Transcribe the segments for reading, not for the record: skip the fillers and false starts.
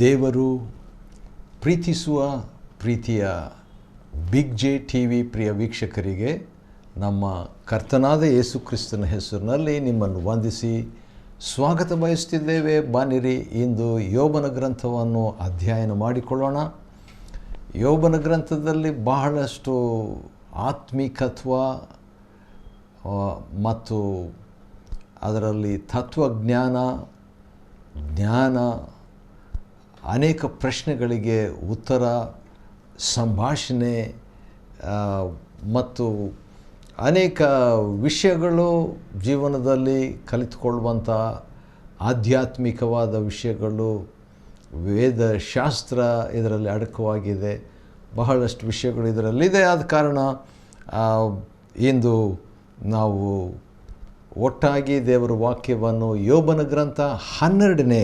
ದೇವರು ಪ್ರೀತಿಸುವ ಪ್ರೀತಿಯ ಬಿಗ್ ಜೆ ಟಿ ವಿ ಪ್ರಿಯ ವೀಕ್ಷಕರಿಗೆ ನಮ್ಮ ಕರ್ತನಾದ ಯೇಸು ಕ್ರಿಸ್ತನ ಹೆಸರಿನಲ್ಲಿ ನಿಮ್ಮನ್ನು ವಂದಿಸಿ ಸ್ವಾಗತ ಬಯಸುತ್ತಿದ್ದೇವೆ. ಬನ್ನಿರಿ, ಇಂದು ಯೋಬನ ಗ್ರಂಥವನ್ನು ಅಧ್ಯಯನ ಮಾಡಿಕೊಳ್ಳೋಣ. ಯೋಬನ ಗ್ರಂಥದಲ್ಲಿ ಬಹಳಷ್ಟು ಆತ್ಮಿಕತ್ವ ಮತ್ತು ಅದರಲ್ಲಿ ತತ್ವಜ್ಞಾನ, ಜ್ಞಾನ, ಅನೇಕ ಪ್ರಶ್ನೆಗಳಿಗೆ ಉತ್ತರ, ಸಂಭಾಷಣೆ ಮತ್ತು ಅನೇಕ ವಿಷಯಗಳು ಜೀವನದಲ್ಲಿ ಕಲಿತುಕೊಳ್ಳುವಂಥ ಆಧ್ಯಾತ್ಮಿಕವಾದ ವಿಷಯಗಳು, ವೇದಶಾಸ್ತ್ರ ಇದರಲ್ಲಿ ಅಡಕವಾಗಿದೆ. ಬಹಳಷ್ಟು ವಿಷಯಗಳು ಇದರಲ್ಲಿದೆ. ಆದ ಕಾರಣ ಇಂದು ನಾವು ಒಟ್ಟಾಗಿ ದೇವರ ವಾಕ್ಯವನ್ನು ಯೋಬನ ಗ್ರಂಥ 12ನೇ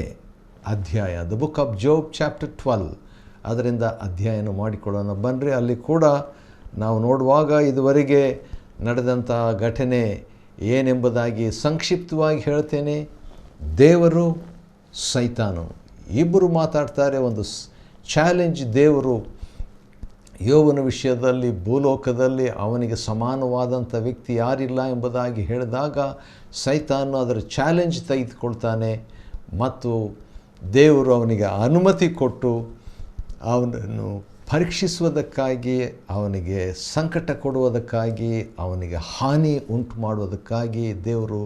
ಅಧ್ಯಾಯ, ದ ಬುಕ್ ಆಫ್ ಜೋಬ್ ಚಾಪ್ಟರ್ 12, ಅದರಿಂದ ಅಧ್ಯಯನ ಮಾಡಿಕೊಳ್ಳೋಣ. ಬನ್ನಿರಿ, ಅಲ್ಲಿ ಕೂಡ ನಾವು ನೋಡುವಾಗ ಇದುವರೆಗೆ ನಡೆದಂಥ ಘಟನೆ ಏನೆಂಬುದಾಗಿ ಸಂಕ್ಷಿಪ್ತವಾಗಿ ಹೇಳ್ತೇನೆ. ದೇವರು, ಸೈತಾನನು ಇಬ್ಬರು ಮಾತಾಡ್ತಾರೆ. ಒಂದು ಚಾಲೆಂಜ್ ದೇವರು ಯೋಬನ ವಿಷಯದಲ್ಲಿ, ಭೂಲೋಕದಲ್ಲಿ ಅವನಿಗೆ ಸಮಾನವಾದಂಥ ವ್ಯಕ್ತಿ ಯಾರಿಲ್ಲ ಎಂಬುದಾಗಿ ಹೇಳಿದಾಗ ಸೈತಾನು ಅದರ ಚಾಲೆಂಜ್ ತೆಗೆದುಕೊಳ್ತಾನೆ ಮತ್ತು ದೇವರು ಅವನಿಗೆ ಅನುಮತಿ ಕೊಟ್ಟು ಅವನನ್ನು ಪರೀಕ್ಷಿಸುವುದಕ್ಕಾಗಿ, ಅವನಿಗೆ ಸಂಕಟ ಕೊಡುವುದಕ್ಕಾಗಿ, ಅವನಿಗೆ ಹಾನಿ ಉಂಟು ಮಾಡುವುದಕ್ಕಾಗಿ ದೇವರು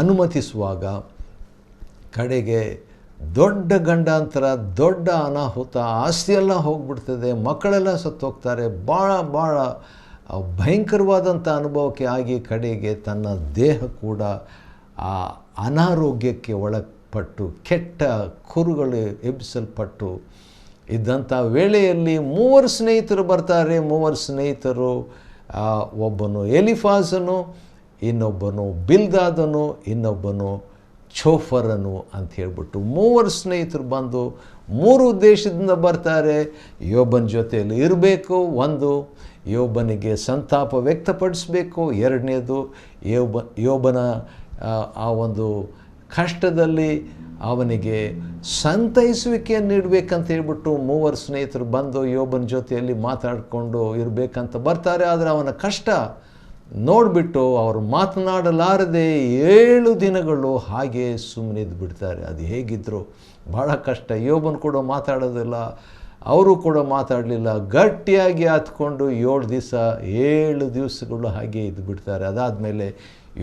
ಅನುಮತಿಸುವಾಗ ಕಡೆಗೆ ದೊಡ್ಡ ಗಂಡಾಂತರ, ದೊಡ್ಡ ಅನಾಹುತ, ಆಸ್ತಿಯೆಲ್ಲ ಹೋಗ್ಬಿಡ್ತದೆ, ಮಕ್ಕಳೆಲ್ಲ ಸತ್ತೋಗ್ತಾರೆ. ಭಾಳ ಭಯಂಕರವಾದಂಥ ಅನುಭವಕ್ಕೆ ಆಗಿ ಕಡೆಗೆ ತನ್ನ ದೇಹ ಕೂಡ ಆ ಅನಾರೋಗ್ಯಕ್ಕೆ ಒಳಪಟ್ಟು ಕೆಟ್ಟ ಕುರುಗಳು ಎಬ್ಬಿಸಲ್ಪಟ್ಟು ಇದ್ದಂಥ ವೇಳೆಯಲ್ಲಿ 3 ಸ್ನೇಹಿತರು ಬರ್ತಾರೆ. 3 ಸ್ನೇಹಿತರು, ಒಬ್ಬನು ಎಲಿಫಾಜನು, ಇನ್ನೊಬ್ಬನು ಬಿಲ್ದಾದನು, ಇನ್ನೊಬ್ಬನು ಚೋಫರನು ಅಂತ ಹೇಳ್ಬಿಟ್ಟು 3 ಸ್ನೇಹಿತರು ಬಂದು 3 ಉದ್ದೇಶದಿಂದ ಬರ್ತಾರೆ. ಯೋಬನ ಜೊತೆಯಲ್ಲಿ ಇರಬೇಕು. ಒಂದು, ಯೋಬನಿಗೆ ಸಂತಾಪ ವ್ಯಕ್ತಪಡಿಸಬೇಕು. ಎರಡನೇದು, ಯೋಬನ ಆ ಒಂದು ಕಷ್ಟದಲ್ಲಿ ಅವನಿಗೆ ಸಂತೈಸುವಿಕೆಯನ್ನು ನೀಡಬೇಕಂತ ಹೇಳ್ಬಿಟ್ಟು 3 ಸ್ನೇಹಿತರು ಬಂದು ಯೋಬನ ಜೊತೆಯಲ್ಲಿ ಮಾತಾಡಿಕೊಂಡು ಇರಬೇಕಂತ ಬರ್ತಾರೆ. ಆದರೆ ಅವನ ಕಷ್ಟ ನೋಡಿಬಿಟ್ಟು ಅವರು ಮಾತನಾಡಲಾರದೆ 7 ದಿನಗಳು ಹಾಗೆ ಸುಮ್ಮನಿದ್ದು ಬಿಡ್ತಾರೆ. ಅದು ಹೇಗಿದ್ದರು ಭಾಳ ಕಷ್ಟ. ಯೋಬನು ಕೂಡ ಮಾತಾಡೋದಿಲ್ಲ, ಅವರು ಕೂಡ ಮಾತಾಡಲಿಲ್ಲ. ಗಟ್ಟಿಯಾಗಿ ಹತ್ಕೊಂಡು 7 ದಿವಸಗಳು ಹಾಗೆ ಇದ್ದು ಬಿಡ್ತಾರೆ. ಅದಾದಮೇಲೆ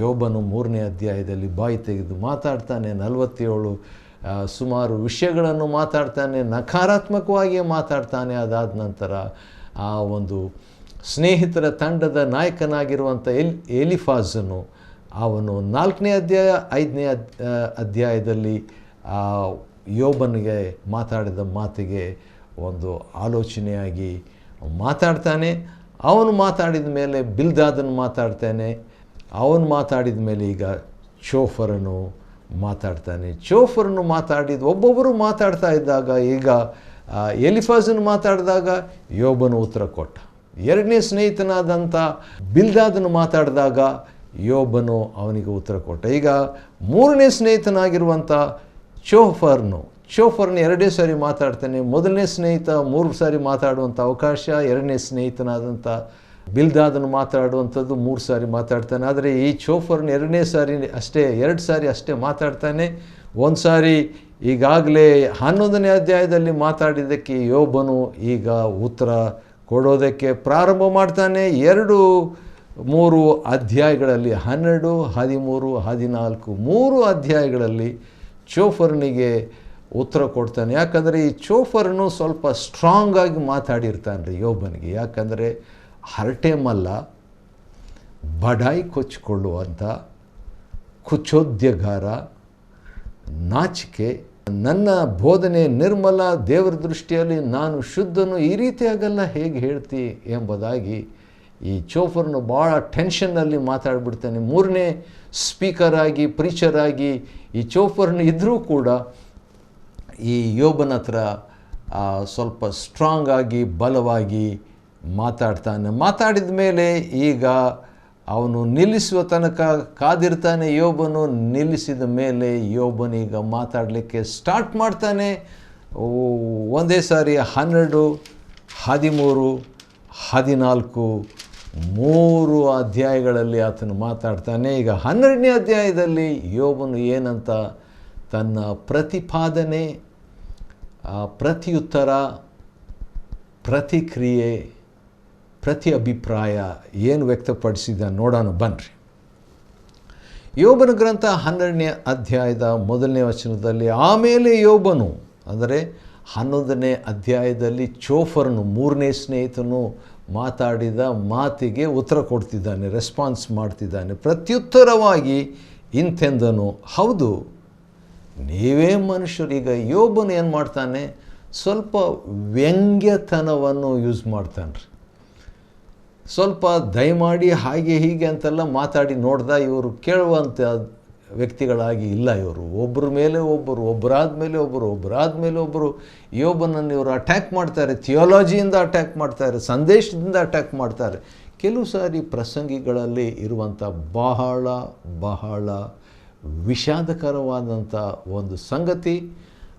ಯೋಬನು 3ನೇ ಅಧ್ಯಾಯದಲ್ಲಿ ಬಾಯಿ ತೆಗೆದು ಮಾತಾಡ್ತಾನೆ. 47 ಸುಮಾರು ವಿಷಯಗಳನ್ನು ಮಾತಾಡ್ತಾನೆ, ನಕಾರಾತ್ಮಕವಾಗಿಯೇ ಮಾತಾಡ್ತಾನೆ. ಅದಾದ ನಂತರ ಆ ಒಂದು ಸ್ನೇಹಿತರ ತಂಡದ ನಾಯಕನಾಗಿರುವಂಥ ಎಲಿಫಾಜನು ಅವನು 4ನೇ ಅಧ್ಯಾಯ 5ನೇ ಅಧ್ಯಾಯದಲ್ಲಿ ಯೋಬನಿಗೆ ಮಾತಾಡಿದ ಮಾತಿಗೆ ಒಂದು ಆಲೋಚನೆಯಾಗಿ ಮಾತಾಡ್ತಾನೆ. ಅವನು ಮಾತಾಡಿದ ಮೇಲೆ ಬಿಲ್ದಾದನು ಮಾತಾಡ್ತಾನೆ. ಅವನು ಮಾತಾಡಿದ ಮೇಲೆ ಈಗ ಚೋಫರನು ಮಾತಾಡ್ತಾನೆ. ಚೋಫರನು ಒಬ್ಬೊಬ್ಬರು ಮಾತಾಡ್ತಾ ಇದ್ದಾಗ ಈಗ ಎಲಿಫಾಜನು ಮಾತಾಡಿದಾಗ ಯೋಬನು ಉತ್ತರ ಕೊಟ್ಟ. 2ನೇ ಸ್ನೇಹಿತನಾದಂಥ ಬಿಲ್ದಾದನು ಮಾತಾಡಿದಾಗ ಯೋಬನು ಅವನಿಗೆ ಉತ್ತರ ಕೊಟ್ಟ. ಈಗ 3ನೇ ಸ್ನೇಹಿತನಾಗಿರುವಂಥ ಚೋಫರ್ನು 2 ಸಾರಿ ಮಾತಾಡ್ತಾನೆ. 1ನೇ ಸ್ನೇಹಿತ 3 ಸಾರಿ ಮಾತಾಡುವಂಥ ಅವಕಾಶ, 2ನೇ ಸ್ನೇಹಿತನಾದಂಥ ಬಿಲ್ದಾದನು ಮಾತಾಡುವಂಥದ್ದು 3 ಸಾರಿ ಮಾತಾಡ್ತಾನೆ. ಆದರೆ ಈ ಚೋಫರ್ನು 2ನೇ ಸಾರಿ ಅಷ್ಟೇ, 2 ಸಾರಿ ಅಷ್ಟೇ ಮಾತಾಡ್ತಾನೆ. ಒಂದು ಸಾರಿ ಈಗಾಗಲೇ 11ನೇ ಅಧ್ಯಾಯದಲ್ಲಿ ಮಾತಾಡಿದ್ದಕ್ಕೆ ಯೋಬನು ಈಗ ಉತ್ತರ ಕೊಡೋದಕ್ಕೆ ಪ್ರಾರಂಭ ಮಾಡ್ತಾನೆ. 2-3 ಅಧ್ಯಾಯಗಳಲ್ಲಿ 12, 13, 14 3 ಅಧ್ಯಾಯಗಳಲ್ಲಿ ಚೋಫರ್ನಿಗೆ ಉತ್ತರ ಕೊಡ್ತಾನೆ. ಯಾಕಂದರೆ ಈ ಚೋಫರ್ನು ಸ್ವಲ್ಪ ಸ್ಟ್ರಾಂಗಾಗಿ ಮಾತಾಡಿರ್ತಾನೆ ರೀ ಯೋಬನಿಗೆ. ಯಾಕಂದರೆ ಹರಟೆ ಮಲ್ಲ, ಬಡಾಯಿ ಕೊಚ್ಚಿಕೊಳ್ಳುವಂಥ ಕುಚೋದ್ಯಗಾರ, ನಾಚಿಕೆ, ನನ್ನ ಬೋಧನೆ ನಿರ್ಮಲ, ದೇವರ ದೃಷ್ಟಿಯಲ್ಲಿ ನಾನು ಶುದ್ಧನು, ಈ ರೀತಿಯಾಗೆಲ್ಲ ಹೇಗೆ ಹೇಳ್ತಿ ಎಂಬುದಾಗಿ ಈ ಚೋಫರ್ನು ಭಾಳ ಟೆನ್ಷನ್ನಲ್ಲಿ ಮಾತಾಡಿಬಿಡ್ತಾನೆ. 3ನೇ ಸ್ಪೀಕರ್ ಆಗಿ, ಪ್ರೀಚರ್ ಆಗಿ ಈ ಚೋಫರ್ನು ಇದ್ದರೂ ಕೂಡ ಈ ಯೋಬನ ಹತ್ರ ಸ್ವಲ್ಪ ಸ್ಟ್ರಾಂಗ್ ಆಗಿ, ಬಲವಾಗಿ ಮಾತಾಡ್ತಾನೆ. ಮಾತಾಡಿದ ಮೇಲೆ ಈಗ ಅವನು ನಿಲ್ಲಿಸುವ ತನಕ ಕಾದಿರ್ತಾನೆ. ಯೋಬನು ನಿಲ್ಲಿಸಿದ ಮೇಲೆ ಯೋಬನೀಗ ಮಾತಾಡಲಿಕ್ಕೆ ಸ್ಟಾರ್ಟ್ ಮಾಡ್ತಾನೆ. ಒಂದೇ ಸಾರಿ 12, 13, 14 3 ಅಧ್ಯಾಯಗಳಲ್ಲಿ ಆತನು ಮಾತಾಡ್ತಾನೆ. ಈಗ 12ನೇ ಅಧ್ಯಾಯದಲ್ಲಿ ಯೋಬನು ಏನಂತ ತನ್ನ ಪ್ರತಿಪಾದನೆ, ಪ್ರತಿಯುತ್ತರ, ಪ್ರತಿಕ್ರಿಯೆ, ಪ್ರತಿ ಅಭಿಪ್ರಾಯ ಏನು ವ್ಯಕ್ತಪಡಿಸಿದ ನೋಡೋಣ ಬನ್ನಿರಿ. ಯೋಬನ ಗ್ರಂಥ 12ನೇ ಅಧ್ಯಾಯದ 1ನೇ ವಚನದಲ್ಲಿ, ಆಮೇಲೆ ಯೋಬನು, ಅಂದರೆ 11ನೇ ಅಧ್ಯಾಯದಲ್ಲಿ ಚೋಫರನು 3ನೇ ಸ್ನೇಹಿತನು ಮಾತಾಡಿದ ಮಾತಿಗೆ ಉತ್ತರ ಕೊಡ್ತಿದ್ದಾನೆ, ರೆಸ್ಪಾನ್ಸ್ ಮಾಡ್ತಿದ್ದಾನೆ. ಪ್ರತ್ಯುತ್ತರವಾಗಿ ಇಂತೆಂದನು, ಹೌದು ನೀವೇ ಮನುಷ್ಯರು. ಈಗ ಯೋಬನು ಏನು ಮಾಡ್ತಾನೆ, ಸ್ವಲ್ಪ ವ್ಯಂಗ್ಯತನವನ್ನು ಯೂಸ್ ಮಾಡ್ತಾನೆ ರೀ. ಸ್ವಲ್ಪ ದಯಮಾಡಿ ಹಾಗೆ ಹೀಗೆ ಅಂತೆಲ್ಲ ಮಾತಾಡಿ ನೋಡ್ದ. ಇವರು ಕೇಳುವಂಥ ವ್ಯಕ್ತಿಗಳಾಗಿ ಇಲ್ಲ. ಇವರು ಒಬ್ಬರ ಮೇಲೆ ಒಬ್ಬರು, ಒಬ್ಬರಾದ ಮೇಲೆ ಒಬ್ಬರು ಯೋಬನನ್ನು ಇವರು ಅಟ್ಯಾಕ್ ಮಾಡ್ತಾರೆ. ಥಿಯಾಲಜಿಯಿಂದ ಅಟ್ಯಾಕ್ ಮಾಡ್ತಾರೆ, ಸಂದೇಶದಿಂದ ಅಟ್ಯಾಕ್ ಮಾಡ್ತಾರೆ. ಕೆಲವು ಸಾರಿ ಪ್ರಸಂಗಿಗಳಲ್ಲಿ ಇರುವಂಥ ಬಹಳ ಬಹಳ ವಿಷಾದಕರವಾದಂಥ ಒಂದು ಸಂಗತಿ.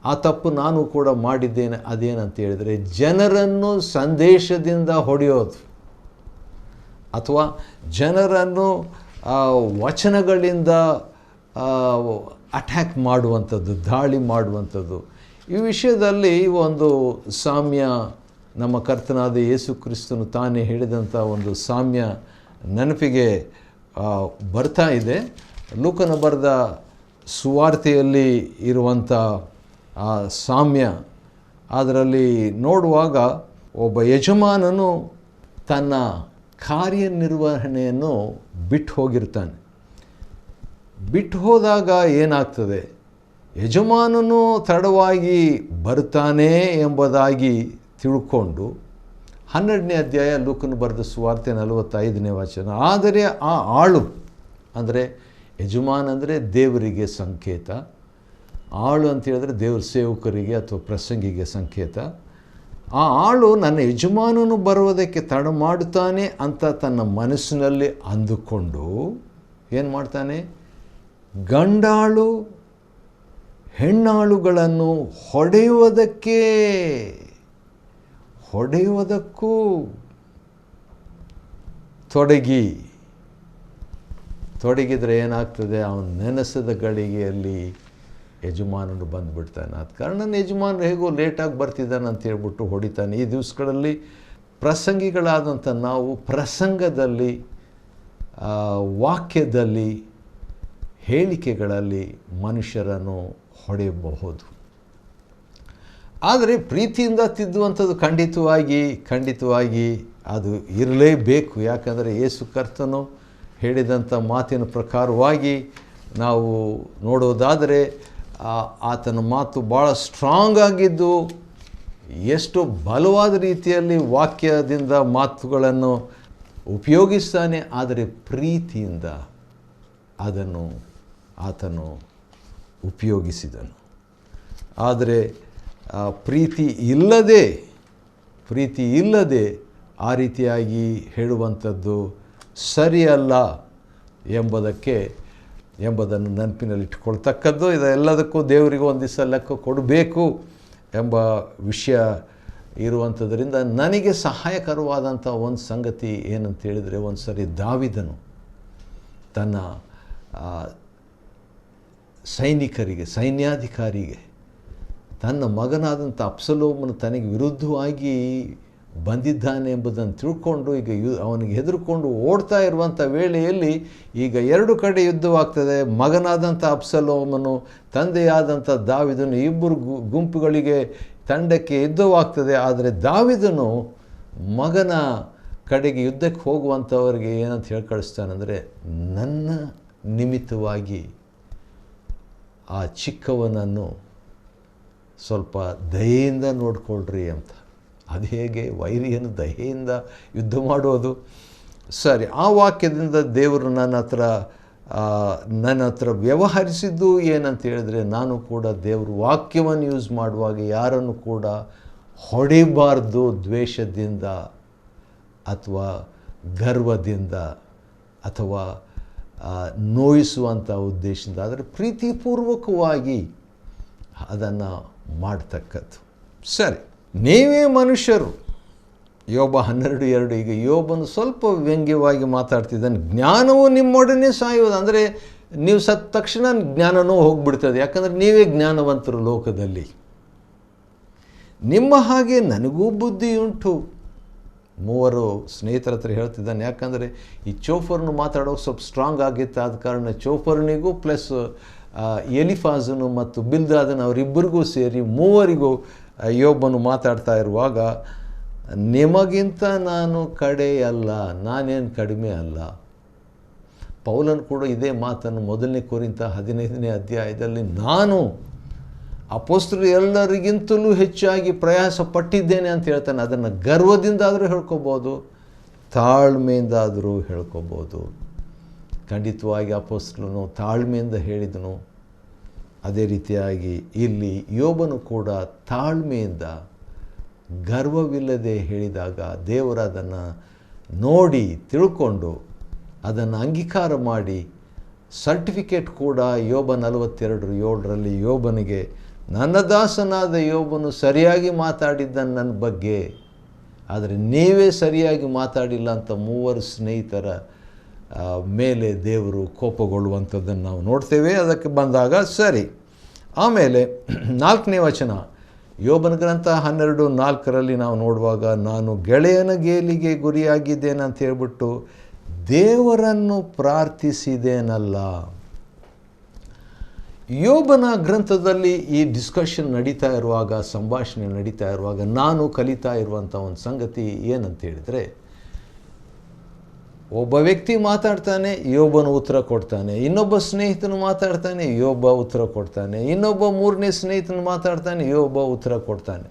ಆ ತಪ್ಪು ನಾನು ಕೂಡ ಮಾಡಿದ್ದೇನೆ. ಅದೇನಂತ ಹೇಳಿದರೆ, ಜನರನ್ನು ಸಂದೇಶದಿಂದ ಹೊಡೆಯೋದು ಅಥವಾ ಜನರನ್ನು ವಚನಗಳಿಂದ ಅಟ್ಯಾಕ್ ಮಾಡುವಂಥದ್ದು, ದಾಳಿ ಮಾಡುವಂಥದ್ದು. ಈ ವಿಷಯದಲ್ಲಿ ಒಂದು ಸಾಮ್ಯ ನಮ್ಮ ಕರ್ತನಾದ ಯೇಸು ಕ್ರಿಸ್ತನು ತಾನೇ ಹೇಳಿದಂಥ ಒಂದು ಸಾಮ್ಯ ನೆನಪಿಗೆ ಬರ್ತಾ ಇದೆ. ಲೂಕನ ಬರೆದ ಸುವಾರ್ತೆಯಲ್ಲಿ ಇರುವಂಥ ಆ ಸಾಮ್ಯ, ಅದರಲ್ಲಿ ನೋಡುವಾಗ ಒಬ್ಬ ಯಜಮಾನನು ತನ್ನ ಕಾರ್ಯನಿರ್ವಹಣೆಯನ್ನು ಬಿಟ್ಟು ಹೋಗಿರ್ತಾನೆ. ಬಿಟ್ಟು ಹೋದಾಗ ಏನಾಗ್ತದೆ, ಯಜಮಾನನು ತಡವಾಗಿ ಬರ್ತಾನೆ ಎಂಬುದಾಗಿ ತಿಳ್ಕೊಂಡು 12ನೇ ಅಧ್ಯಾಯ ಲೂಕನು ಬರೆದ ಸುವಾರ್ತೆ 45ನೇ ವಚನ, ಆದರೆ ಆ ಆಳು, ಅಂದರೆ ಯಜಮಾನ ಅಂದರೆ ದೇವರಿಗೆ ಸಂಕೇತ, ಆಳು ಅಂತ ಹೇಳಿದ್ರೆ ದೇವ್ರ ಸೇವಕರಿಗೆ ಅಥವಾ ಪ್ರಸಂಗಿಗೆ ಸಂಕೇತ. ಆ ಆಳು ನನ್ನ ಯಜಮಾನನು ಬರುವುದಕ್ಕೆ ತಡ ಮಾಡುತ್ತಾನೆ ಅಂತ ತನ್ನ ಮನಸ್ಸಿನಲ್ಲಿ ಅಂದುಕೊಂಡು ಏನು ಮಾಡ್ತಾನೆ, ಗಂಡಾಳು ಹೆಣ್ಣಾಳುಗಳನ್ನು ಹೊಡೆಯುವುದಕ್ಕೂ ತೊಡಗಿದರೆ ಏನಾಗ್ತದೆ, ಅವನು ನೆನೆಸದ ಗಳಿಗೆಯಲ್ಲಿ ಯಜಮಾನನು ಬಂದುಬಿಡ್ತಾನೆ. ಆದ ಕಾರಣ ನನ್ನ ಯಜಮಾನರು ಹೇಗೋ ಲೇಟಾಗಿ ಬರ್ತಿದ್ದಾನೆ ಅಂತ ಹೇಳ್ಬಿಟ್ಟು ಹೊಡಿತಾನೆ. ಈ ದಿವಸಗಳಲ್ಲಿ ಪ್ರಸಂಗಿಗಳಾದಂಥ ನಾವು ಪ್ರಸಂಗದಲ್ಲಿ, ವಾಕ್ಯದಲ್ಲಿ, ಹೇಳಿಕೆಗಳಲ್ಲಿ ಮನುಷ್ಯರನ್ನು ಹೊಡೆಯಬಹುದು. ಆದರೆ ಪ್ರೀತಿಯಿಂದ ತಿದ್ದುವಂಥದ್ದು ಖಂಡಿತವಾಗಿ ಅದು ಇರಲೇಬೇಕು. ಯಾಕಂದರೆ ಯೇಸು ಕರ್ತನು ಹೇಳಿದಂಥ ಮಾತಿನ ಪ್ರಕಾರವಾಗಿ ನಾವು ನೋಡೋದಾದರೆ ಆತನ ಮಾತು ಭಾಳ ಸ್ಟ್ರಾಂಗ್ ಆಗಿದ್ದು, ಎಷ್ಟು ಬಲವಾದ ರೀತಿಯಲ್ಲಿ ವಾಕ್ಯದಿಂದ ಮಾತುಗಳನ್ನು ಉಪಯೋಗಿಸ್ತಾನೆ. ಆದರೆ ಪ್ರೀತಿಯಿಂದ ಅದನ್ನು ಆತನು ಉಪಯೋಗಿಸಿದನು. ಆದರೆ ಪ್ರೀತಿ ಇಲ್ಲದೆ ಆ ರೀತಿಯಾಗಿ ಹೇಳುವಂಥದ್ದು ಸರಿಯಲ್ಲ ಎಂಬುದನ್ನು ನೆನಪಿನಲ್ಲಿಟ್ಟುಕೊಳ್ತಕ್ಕದ್ದು. ಇದೆಲ್ಲದಕ್ಕೂ ದೇವರಿಗೆ ಒಂದು ದಿವಸ ಲೆಕ್ಕ ಕೊಡಬೇಕು ಎಂಬ ವಿಷಯ ಇರುವಂಥದ್ರಿಂದ ನನಗೆ ಸಹಾಯಕರವಾದಂಥ ಒಂದು ಸಂಗತಿ ಏನಂತ ಹೇಳಿದರೆ, ಒಂದು ಸರಿ ದಾವೀದನು ತನ್ನ ಸೈನ್ಯಾಧಿಕಾರಿಗೆ ತನ್ನ ಮಗನಾದಂಥ ಅಬ್ಸಲೋಮನು ತನಗೆ ವಿರುದ್ಧವಾಗಿ ಬಂದಿದ್ದಾನೆ ಎಂಬುದನ್ನು ತಿಳ್ಕೊಂಡು ಈಗ ಅವನಿಗೆ ಹೆದರ್ಕೊಂಡು ಓಡ್ತಾ ಇರುವಂಥ ವೇಳೆಯಲ್ಲಿ ಈಗ 2 ಕಡೆ ಯುದ್ಧವಾಗ್ತದೆ. ಮಗನಾದಂಥ ಅಬ್ಸಲೋಮನು, ತಂದೆಯಾದಂಥ ದಾವೀದನು, ಇಬ್ಬರು ಗುಂಪುಗಳಿಗೆ ತಂಡಕ್ಕೆ ಯುದ್ಧವಾಗ್ತದೆ. ಆದರೆ ದಾವೀದನು ಮಗನ ಕಡೆಗೆ ಯುದ್ಧಕ್ಕೆ ಹೋಗುವಂಥವ್ರಿಗೆ ಏನಂತ ಹೇಳಿ ಕಳಿಸ್ತಾನಂದರೆ, ನನ್ನ ನಿಮಿತ್ತವಾಗಿ ಆ ಚಿಕ್ಕವನನ್ನು ಸ್ವಲ್ಪ ದಯೆಯಿಂದ ನೋಡಿಕೊಳ್ಳ್ರಿ ಅಂತ. ಅದು ಹೇಗೆ ವೈರಿಯನ್ನು ದಯೆಯಿಂದ ಯುದ್ಧ ಮಾಡೋದು? ಸರಿ, ಆ ವಾಕ್ಯದಿಂದ ದೇವರು ನನ್ನ ಹತ್ರ ವ್ಯವಹರಿಸಿದ್ದು ಏನಂತ ಹೇಳಿದ್ರೆ, ನಾನು ಕೂಡ ದೇವ್ರ ವಾಕ್ಯವನ್ನು ಯೂಸ್ ಮಾಡುವಾಗ ಯಾರನ್ನು ಕೂಡ ಹೊಡಿಬಾರ್ದು, ದ್ವೇಷದಿಂದ ಅಥವಾ ಗರ್ವದಿಂದ ಅಥವಾ ನೋಯಿಸುವಂಥ ಉದ್ದೇಶದಿಂದ, ಆದರೆ ಪ್ರೀತಿಪೂರ್ವಕವಾಗಿ ಅದನ್ನು ಮಾಡ್ತಕ್ಕದ್ದು. ಸರಿ, ನೀವೇ ಮನುಷ್ಯರು. ಯೋಬ 12:2. ಈಗ ಯೋಬನು ಸ್ವಲ್ಪ ವ್ಯಂಗ್ಯವಾಗಿ ಮಾತಾಡ್ತಿದ್ದಾನೆ. ಜ್ಞಾನವು ನಿಮ್ಮೊಡನೆ ಸಾಯುವುದು, ಅಂದರೆ ನೀವು ಸತ್ತ ತಕ್ಷಣ ಜ್ಞಾನವೂ ಹೋಗಿಬಿಡ್ತದೆ, ಯಾಕಂದರೆ ನೀವೇ ಜ್ಞಾನವಂತರು ಲೋಕದಲ್ಲಿ. ನಿಮ್ಮ ಹಾಗೆ ನನಗೂ ಬುದ್ಧಿಯುಂಟು. ಮೂವರು ಸ್ನೇಹಿತರ ಹತ್ರ ಹೇಳ್ತಿದ್ದಾನೆ. ಯಾಕಂದರೆ ಈ ಚೋಫರ್ನು ಮಾತಾಡೋಕೆ ಸ್ವಲ್ಪ ಸ್ಟ್ರಾಂಗ್ ಆಗಿತ್ತು. ಆದ ಕಾರಣ ಚೋಫರ್ನಿಗೂ ಪ್ಲಸ್ ಎಲಿಫಾಜನು ಮತ್ತು ಬಿಲ್ದಾದನು ಅವರಿಬ್ಬರಿಗೂ ಸೇರಿ ಮೂವರಿಗೂ ಯೋಬನು ಮಾತಾಡ್ತಾ ಇರುವಾಗ, ನಿಮಗಿಂತ ನಾನು ಕಡೆಯಲ್ಲ, ನಾನೇನು ಕಡಿಮೆ ಅಲ್ಲ. ಪೌಲನು ಕೂಡ ಇದೇ ಮಾತನ್ನು 1 ಕೊರಿಂಥ 15ನೇ ಅಧ್ಯಾಯದಲ್ಲಿ, ನಾನು ಅಪೊಸ್ತಲರು ಎಲ್ಲರಿಗಿಂತಲೂ ಹೆಚ್ಚಾಗಿ ಪ್ರಯಾಸ ಪಟ್ಟಿದ್ದೇನೆ ಅಂತ ಹೇಳ್ತಾನೆ. ಅದನ್ನು ಗರ್ವದಿಂದಾದರೂ ಹೇಳ್ಕೊಬೋದು, ತಾಳ್ಮೆಯಿಂದಾದರೂ ಹೇಳ್ಕೊಬೋದು. ಖಂಡಿತವಾಗಿ ಅಪೊಸ್ತಲನು ತಾಳ್ಮೆಯಿಂದ ಹೇಳಿದನು. ಅದೇ ರೀತಿಯಾಗಿ ಇಲ್ಲಿ ಯೋಬನು ಕೂಡ ತಾಳ್ಮೆಯಿಂದ, ಗರ್ವವಿಲ್ಲದೆ ಹೇಳಿದಾಗ ದೇವರು ಅದನ್ನು ನೋಡಿ ತಿಳ್ಕೊಂಡು ಅದನ್ನು ಅಂಗೀಕಾರ ಮಾಡಿ ಸರ್ಟಿಫಿಕೇಟ್ ಕೂಡ ಯೋಬ 42:7 ಯೋಬನಿಗೆ, ನನ್ನ ದಾಸನಾದ ಯೋಬನು ಸರಿಯಾಗಿ ಮಾತಾಡಿದ್ದನು ನನ್ನ ಬಗ್ಗೆ, ಆದರೆ ನೀವೇ ಸರಿಯಾಗಿ ಮಾತಾಡಿಲ್ಲ ಅಂತ ಮೂವರು ಸ್ನೇಹಿತರ ಮೇಲೆ ದೇವರು ಕೋಪಗೊಳ್ಳುವಂಥದ್ದನ್ನು ನಾವು ನೋಡ್ತೇವೆ. ಅದಕ್ಕೆ ಬಂದಾಗ ಸರಿ. ಆಮೇಲೆ 4ನೇ ವಚನ, ಯೋಬನ ಗ್ರಂಥ 12:4 ನಾವು ನೋಡುವಾಗ, ನಾನು ಗೆಳೆಯನ ಗೇಲಿಗೆ ಗುರಿಯಾಗಿದ್ದೇನೆ ಅಂತ ಹೇಳ್ಬಿಟ್ಟು ದೇವರನ್ನು ಪ್ರಾರ್ಥಿಸಿದೇನಲ್ಲ. ಯೋಬನ ಗ್ರಂಥದಲ್ಲಿ ಈ ಡಿಸ್ಕಷನ್ ನಡೀತಾ ಇರುವಾಗ, ಸಂಭಾಷಣೆ ನಡೀತಾ ಇರುವಾಗ ನಾನು ಕಲಿತಾ ಇರುವಂಥ ಒಂದು ಸಂಗತಿ ಏನಂತ ಹೇಳಿದರೆ, ಒಬ್ಬ ವ್ಯಕ್ತಿ ಮಾತಾಡ್ತಾನೆ, ಯೋಬನು ಉತ್ತರ ಕೊಡ್ತಾನೆ. ಇನ್ನೊಬ್ಬ ಸ್ನೇಹಿತನು ಮಾತಾಡ್ತಾನೆ, ಯೋಬ ಉತ್ತರ ಕೊಡ್ತಾನೆ. ಇನ್ನೊಬ್ಬ 3ನೇ ಸ್ನೇಹಿತನು ಮಾತಾಡ್ತಾನೆ, ಯೋಬ ಉತ್ತರ ಕೊಡ್ತಾನೆ.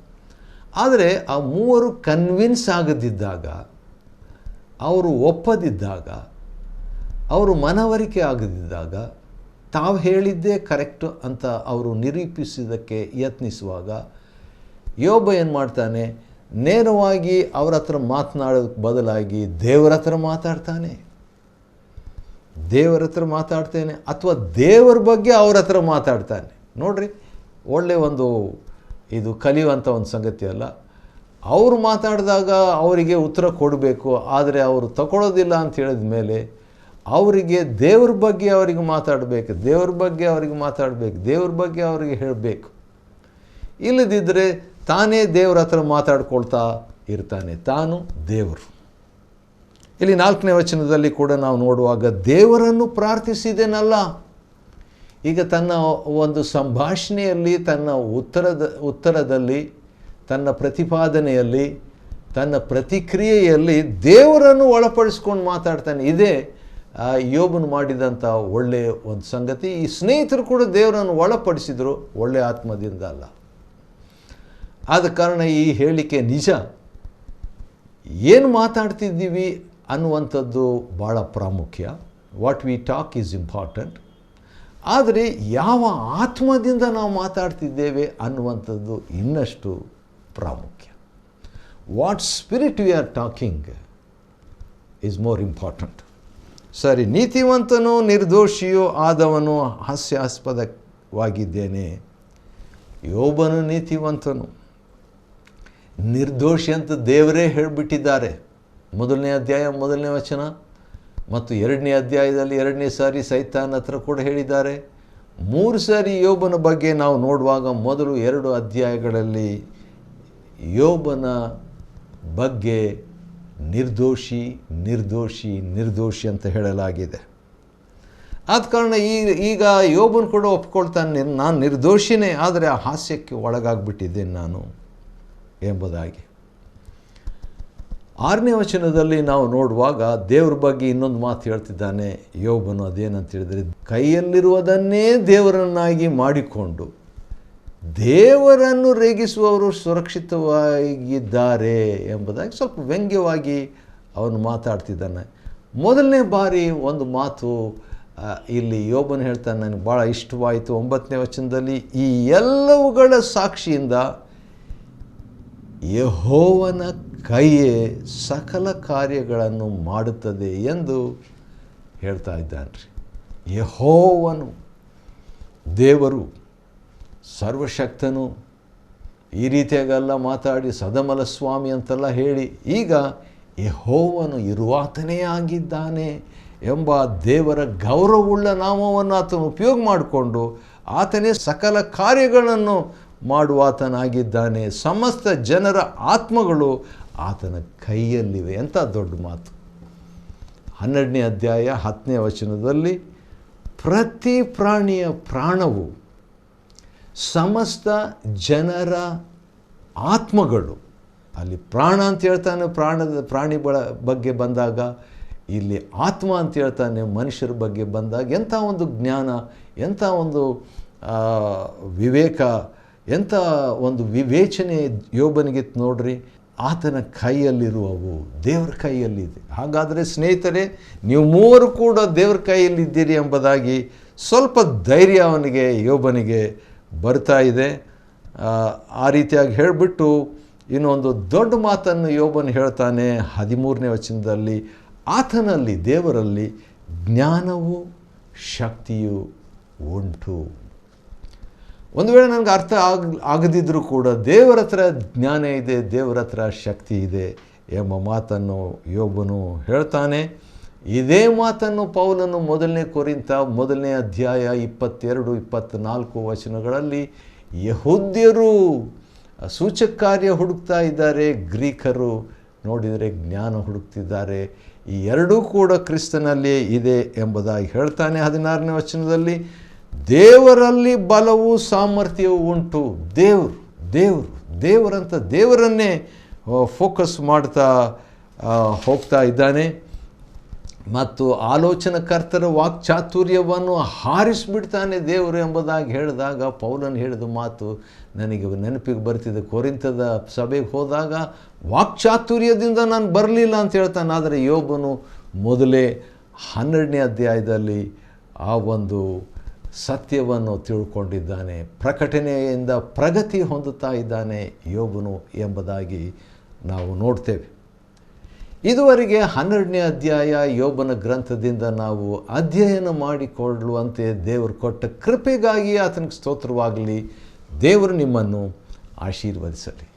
ಆದರೆ ಆ ಮೂವರು ಕನ್ವಿನ್ಸ್ ಆಗದಿದ್ದಾಗ, ಅವರು ಒಪ್ಪದಿದ್ದಾಗ, ಅವರು ಮನವರಿಕೆ ಆಗದಿದ್ದಾಗ, ತಾವು ಹೇಳಿದ್ದೇ ಕರೆಕ್ಟ್ ಅಂತ ಅವರು ನಿರೂಪಿಸಿದ್ದಕ್ಕೆ ಯತ್ನಿಸುವಾಗ ಯೋಬ ಏನು ಮಾಡ್ತಾನೆ, ನೇರವಾಗಿ ಅವರ ಹತ್ರ ಮಾತನಾಡೋದಕ್ಕೆ ಬದಲಾಗಿ ದೇವರ ಹತ್ರ ಮಾತಾಡ್ತೇನೆ ಅಥವಾ ದೇವರ ಬಗ್ಗೆ ಅವ್ರ ಹತ್ರ ಮಾತಾಡ್ತಾನೆ. ನೋಡ್ರಿ, ಒಳ್ಳೆ ಒಂದು ಇದು ಕಲಿಯುವಂಥ ಒಂದು ಸಂಗತಿ ಅಲ್ಲ. ಅವರು ಮಾತಾಡಿದಾಗ ಅವರಿಗೆ ಉತ್ತರ ಕೊಡಬೇಕು, ಆದರೆ ಅವರು ತಗೊಳ್ಳೋದಿಲ್ಲ ಅಂತ ಹೇಳಿದ ಮೇಲೆ ಅವರಿಗೆ ದೇವ್ರ ಬಗ್ಗೆ ಅವರಿಗೆ ಮಾತಾಡಬೇಕು, ದೇವ್ರ ಬಗ್ಗೆ ಅವರಿಗೆ ಹೇಳಬೇಕು. ಇಲ್ಲದಿದ್ದರೆ ತಾನೇ ದೇವ್ರ ಹತ್ರ ಮಾತಾಡ್ಕೊಳ್ತಾ ಇರ್ತಾನೆ, ತಾನು ದೇವರು. ಇಲ್ಲಿ 4ನೇ ವಚನದಲ್ಲಿ ಕೂಡ ನಾವು ನೋಡುವಾಗ, ದೇವರನ್ನು ಪ್ರಾರ್ಥಿಸಿದೇನಲ್ಲ. ಈಗ ತನ್ನ ಒಂದು ಸಂಭಾಷಣೆಯಲ್ಲಿ, ತನ್ನ ಉತ್ತರದಲ್ಲಿ, ತನ್ನ ಪ್ರತಿಪಾದನೆಯಲ್ಲಿ, ತನ್ನ ಪ್ರತಿಕ್ರಿಯೆಯಲ್ಲಿ ದೇವರನ್ನು ಒಳಪಡಿಸ್ಕೊಂಡು ಮಾತಾಡ್ತಾನೆ. ಇದೇ ಯೋಬನು ಮಾಡಿದಂಥ ಒಳ್ಳೆಯ ಒಂದು ಸಂಗತಿ. ಈ ಸ್ನೇಹಿತರು ಕೂಡ ದೇವರನ್ನು ಒಳಪಡಿಸಿದರು, ಒಳ್ಳೆಯ ಆತ್ಮದಿಂದ ಅಲ್ಲ. ಆದ ಕಾರಣ ಈ ಹೇಳಿಕೆ ನಿಜ. ಏನು ಮಾತಾಡ್ತಿದ್ದೀವಿ ಅನ್ನುವಂಥದ್ದು ಭಾಳ ಪ್ರಾಮುಖ್ಯ. What we talk is important. ಆದರೆ ಯಾವ ಆತ್ಮದಿಂದ ನಾವು ಮಾತಾಡ್ತಿದ್ದೇವೆ ಅನ್ನುವಂಥದ್ದು ಇನ್ನಷ್ಟು ಪ್ರಾಮುಖ್ಯ. What spirit we are talking is more important. ಸರಿ, ನೀತಿವಂತನು ನಿರ್ದೋಷಿಯೋ ಆದವನು ಹಾಸ್ಯಾಸ್ಪದವಾಗಿದ್ದೇನೆ. ಯೋಬನು ನೀತಿವಂತನು, ನಿರ್ದೋಷಿ ಅಂತ ದೇವರೇ ಹೇಳಿಬಿಟ್ಟಿದ್ದಾರೆ. 1ನೇ ಅಧ್ಯಾಯ 1ನೇ ವಚನ ಮತ್ತು 2ನೇ ಅಧ್ಯಾಯದಲ್ಲಿ 2ನೇ ಸಾರಿ ಸೈತಾನ್ ಹತ್ರ ಕೂಡ ಹೇಳಿದ್ದಾರೆ. 3 ಸಾರಿ ಯೋಬನ ಬಗ್ಗೆ ನಾವು ನೋಡುವಾಗ ಮೊದಲು 2 ಅಧ್ಯಾಯಗಳಲ್ಲಿ ಯೋಬನ ಬಗ್ಗೆ ನಿರ್ದೋಷಿ ಅಂತ ಹೇಳಲಾಗಿದೆ. ಆದ ಕಾರಣ ಈಗ ಯೋಬನು ಕೂಡ ಒಪ್ಕೊಳ್ತಾನೆ, ನಾನು ನಿರ್ದೋಷಿನೇ, ಆದರೆ ಆ ಹಾಸ್ಯಕ್ಕೆ ಒಳಗಾಗ್ಬಿಟ್ಟಿದ್ದೇನೆ ನಾನು ಎಂಬುದಾಗಿ. 6ನೇ ವಚನದಲ್ಲಿ ನಾವು ನೋಡುವಾಗ ದೇವ್ರ ಬಗ್ಗೆ ಇನ್ನೊಂದು ಮಾತು ಹೇಳ್ತಿದ್ದಾನೆ ಯೋಬನು. ಅದೇನಂತ ಹೇಳಿದರೆ, ಕೈಯಲ್ಲಿರುವುದನ್ನೇ ದೇವರನ್ನಾಗಿ ಮಾಡಿಕೊಂಡು ದೇವರನ್ನು ರೇಗಿಸುವವರು ಸುರಕ್ಷಿತವಾಗಿದ್ದಾರೆ ಎಂಬುದಾಗಿ ಸ್ವಲ್ಪ ವ್ಯಂಗ್ಯವಾಗಿ ಅವನು ಮಾತಾಡ್ತಿದ್ದಾನೆ. ಮೊದಲನೇ ಬಾರಿ ಒಂದು ಮಾತು ಇಲ್ಲಿ ಯೋಬನು ಹೇಳ್ತಾನೆ, ನನಗೆ ಭಾಳ ಇಷ್ಟವಾಯಿತು. 9ನೇ ವಚನದಲ್ಲಿ, ಈ ಎಲ್ಲವುಗಳ ಸಾಕ್ಷಿಯಿಂದ ಯೆಹೋವನ ಕೈಯೇ ಸಕಲ ಕಾರ್ಯಗಳನ್ನು ಮಾಡುತ್ತದೆ ಎಂದು ಹೇಳ್ತಾ ಇದ್ದಾನೆ ರೀ. ಯೆಹೋವನು ದೇವರು, ಸರ್ವಶಕ್ತನು, ಈ ರೀತಿಯಾಗೆಲ್ಲ ಮಾತಾಡಿ ಸದಮಲ ಸ್ವಾಮಿ ಅಂತೆಲ್ಲ ಹೇಳಿ ಈಗ ಯೆಹೋವನು ಇರುವಾತನೇ ಆಗಿದ್ದಾನೆ ಎಂಬ ದೇವರ ಗೌರವವುಳ್ಳ ನಾಮವನ್ನು ಆತನು ಉಪಯೋಗ ಮಾಡಿಕೊಂಡು ಆತನೇ ಸಕಲ ಕಾರ್ಯಗಳನ್ನು ಮಾಡುವಾತನಾಗಿದ್ದಾನೆ. ಸಮಸ್ತ ಜನರ ಆತ್ಮಗಳು ಆತನ ಕೈಯಲ್ಲಿವೆ. ಎಂಥ ದೊಡ್ಡ ಮಾತು. 12ನೇ ಅಧ್ಯಾಯ 10ನೇ ವಚನದಲ್ಲಿ ಪ್ರತಿ ಪ್ರಾಣಿಯ ಪ್ರಾಣವು ಸಮಸ್ತ ಜನರ ಆತ್ಮಗಳು, ಅಲ್ಲಿ ಪ್ರಾಣ ಅಂತ ಹೇಳ್ತಾನೆ ಪ್ರಾಣಿಗಳ ಬಗ್ಗೆ ಬಂದಾಗ, ಇಲ್ಲಿ ಆತ್ಮ ಅಂತ ಹೇಳ್ತಾನೆ ಮನುಷ್ಯರ ಬಗ್ಗೆ ಬಂದಾಗ, ಎಂಥ ಒಂದು ಜ್ಞಾನ, ಎಂಥ ಒಂದು ವಿವೇಕ, ಎಂಥ ಒಂದು ವಿವೇಚನೆ ಯೋಬನಿಗೆ ನೋಡ್ರಿ. ಆತನ ಕೈಯಲ್ಲಿರುವವು ದೇವರ ಕೈಯಲ್ಲಿದೆ. ಹಾಗಾದರೆ ಸ್ನೇಹಿತರೆ, ನೀವು ಮೂವರು ಕೂಡ ದೇವರ ಕೈಯಲ್ಲಿದ್ದೀರಿ ಎಂಬುದಾಗಿ ಸ್ವಲ್ಪ ಧೈರ್ಯ ಅವನಿಗೆ ಯೋಬನಿಗೆ ಬರ್ತಾ ಇದೆ. ಆ ರೀತಿಯಾಗಿ ಹೇಳಿಬಿಟ್ಟು ಇನ್ನೊಂದು ದೊಡ್ಡ ಮಾತನ್ನು ಯೋಬನು ಹೇಳ್ತಾನೆ 13ನೇ ವಚನದಲ್ಲಿ, ಆತನಲ್ಲಿ ದೇವರಲ್ಲಿ ಜ್ಞಾನವು ಶಕ್ತಿಯು ಉಂಟು. ಒಂದು ವೇಳೆ ನನಗೆ ಅರ್ಥ ಆಗದಿದ್ದರೂ ಕೂಡ ದೇವರ ಹತ್ರ ಜ್ಞಾನ ಇದೆ, ದೇವರ ಹತ್ರ ಶಕ್ತಿ ಇದೆ ಎಂಬ ಮಾತನ್ನು ಯೋಬನು ಹೇಳ್ತಾನೆ. ಇದೇ ಮಾತನ್ನು ಪೌಲನು 1ನೇ ಕೊರಿಂಥ 1ನೇ ಅಧ್ಯಾಯ 22-24 ವಚನಗಳಲ್ಲಿ ಯೆಹೂದ್ಯರು ಸೂಚಕ ಕಾರ್ಯ ಹುಡುಕ್ತಾ ಇದ್ದಾರೆ, ಗ್ರೀಕರು ನೋಡಿದರೆ ಜ್ಞಾನ ಹುಡುಕ್ತಿದ್ದಾರೆ. ಈ ಎರಡೂ ಕೂಡ ಕ್ರಿಸ್ತನಲ್ಲೇ ಇದೆ ಎಂಬುದಾಗಿ ಹೇಳ್ತಾನೆ. 16ನೇ ವಚನದಲ್ಲಿ ದೇವರಲ್ಲಿ ಬಲವು ಸಾಮರ್ಥ್ಯವೂ ಉಂಟು. ದೇವರಂತ ದೇವರನ್ನೇ ಫೋಕಸ್ ಮಾಡ್ತಾ ಹೋಗ್ತಾ ಇದ್ದಾನೆ. ಮತ್ತು ಆಲೋಚನಕರ್ತರ ವಾಕ್ಚಾತುರ್ಯವನ್ನು ಹಾರಿಸಿಬಿಡ್ತಾನೆ ದೇವರು ಎಂಬುದಾಗಿ ಹೇಳಿದಾಗ ಪೌಲನು ಹೇಳಿದ ಮಾತು ನನಗೆ ನೆನಪಿಗೆ ಬರ್ತಿದೆ. ಕೊರಿಂಥದ ಸಭೆಗೆ ಹೋದಾಗ ವಾಕ್ಚಾತುರ್ಯದಿಂದ ನಾನು ಬರಲಿಲ್ಲ ಅಂತ ಹೇಳ್ತಾನೆ. ಆದರೆ ಯೋಬನು ಮೊದಲೇ 12ನೇ ಅಧ್ಯಾಯದಲ್ಲಿ ಆ ಒಂದು ಸತ್ಯವನ್ನು ತಿಳ್ಕೊಂಡಿದ್ದಾನೆ, ಪ್ರಕಟಣೆಯಿಂದ ಪ್ರಗತಿ ಹೊಂದುತ್ತಾ ಇದ್ದಾನೆ ಯೋಬನು ಎಂಬುದಾಗಿ ನಾವು ನೋಡ್ತೇವೆ. ಇದುವರೆಗೆ 12ನೇ ಅಧ್ಯಾಯ ಯೋಬನ ಗ್ರಂಥದಿಂದ ನಾವು ಅಧ್ಯಯನ ಮಾಡಿಕೊಳ್ಳುವಂತೆ ದೇವರು ಕೊಟ್ಟ ಕೃಪೆಗಾಗಿ ಆತನಿಗೆ ಸ್ತೋತ್ರವಾಗಲಿ. ದೇವರು ನಿಮ್ಮನ್ನು ಆಶೀರ್ವದಿಸಲಿ.